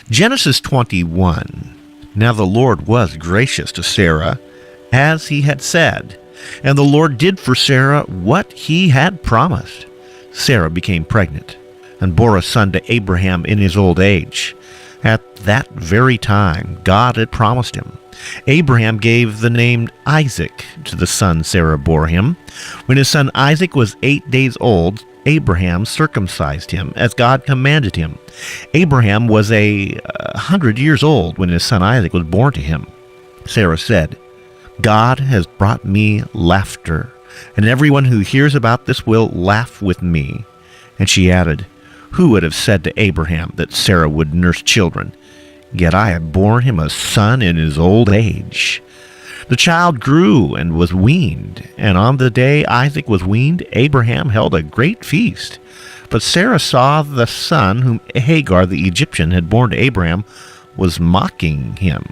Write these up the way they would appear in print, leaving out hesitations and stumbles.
Genesis 21. Now the Lord was gracious to Sarah, as he had said, and the Lord did for Sarah what he had promised. Sarah became pregnant and bore a son to Abraham in his old age. At that very time, God had promised him. Abraham gave the name Isaac to the son Sarah bore him. When his son Isaac was 8 days old, Abraham circumcised him, as God commanded him. Abraham was 100 years old when his son Isaac was born to him. Sarah said, God has brought me laughter, and everyone who hears about this will laugh with me. And she added, Who would have said to Abraham that Sarah would nurse children? Yet I have borne him a son in his old age. The child grew and was weaned, and on the day Isaac was weaned, Abraham held a great feast. But Sarah saw the son whom Hagar the Egyptian had borne to Abraham was mocking him.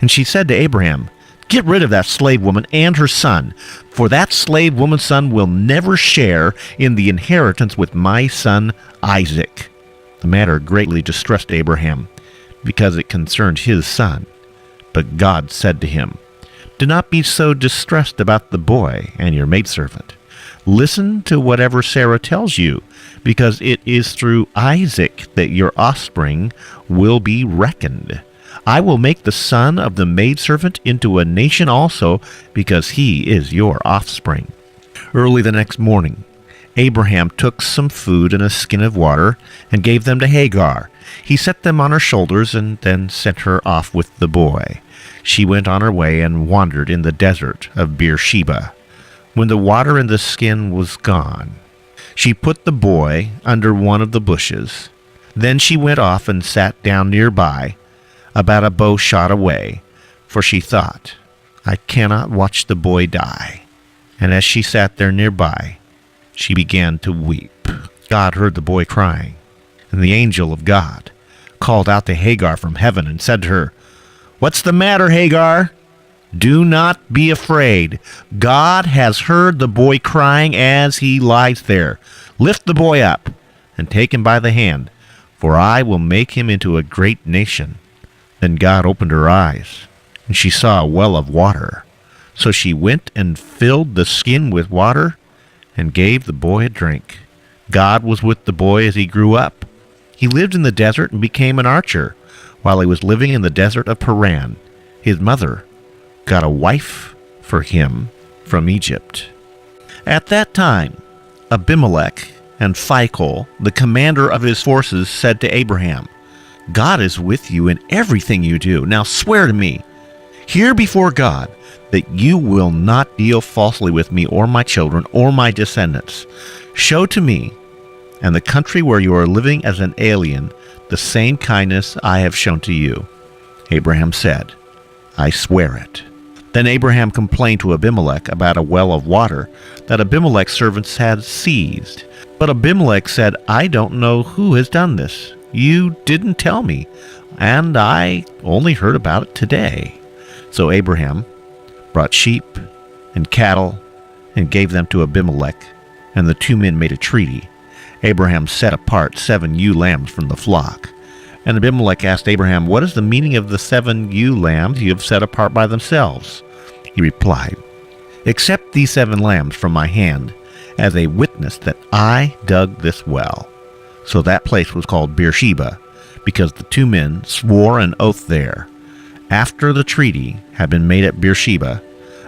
And she said to Abraham, Get rid of that slave woman and her son, for that slave woman's son will never share in the inheritance with my son Isaac. The matter greatly distressed Abraham, because it concerned his son. But God said to him, Do not be so distressed about the boy and your maidservant. Listen to whatever Sarah tells you, because it is through Isaac that your offspring will be reckoned. I will make the son of the maidservant into a nation also, because he is your offspring. Early the next morning, Abraham took some food and a skin of water and gave them to Hagar. He set them on her shoulders and then sent her off with the boy. She went on her way and wandered in the desert of Beersheba. When the water in the skin was gone, she put the boy under one of the bushes. Then she went off and sat down nearby, about a bow shot away, for she thought, I cannot watch the boy die. And as she sat there nearby, she began to weep. God heard the boy crying, and the angel of God called out to Hagar from heaven and said to her, What's the matter, Hagar? Do not be afraid. God has heard the boy crying as he lies there. Lift the boy up and take him by the hand, for I will make him into a great nation. Then God opened her eyes, and she saw a well of water. So she went and filled the skin with water and gave the boy a drink. God was with the boy as he grew up. He lived in the desert and became an archer while he was living in the desert of Paran. His mother got a wife for him from Egypt. At that time, Abimelech and Phicol, the commander of his forces, said to Abraham, God is with you in everything you do. Now swear to me, here before God, that you will not deal falsely with me or my children or my descendants. Show to me and the country where you are living as an alien the same kindness I have shown to you. Abraham said, I swear it. Then Abraham complained to Abimelech about a well of water that Abimelech's servants had seized. But Abimelech said, I don't know who has done this. You didn't tell me, and I only heard about it today. So Abraham brought sheep and cattle and gave them to Abimelech, and the two men made a treaty. Abraham set apart 7 ewe lambs from the flock. And Abimelech asked Abraham, What is the meaning of the 7 ewe lambs you have set apart by themselves? He replied, Accept these 7 lambs from my hand as a witness that I dug this well. So that place was called Beersheba, because the 2 men swore an oath there. After the treaty had been made at Beersheba,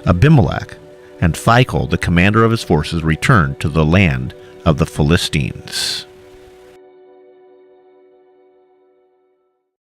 Abimelech and Phicol, the commander of his forces, returned to the land of the Philistines.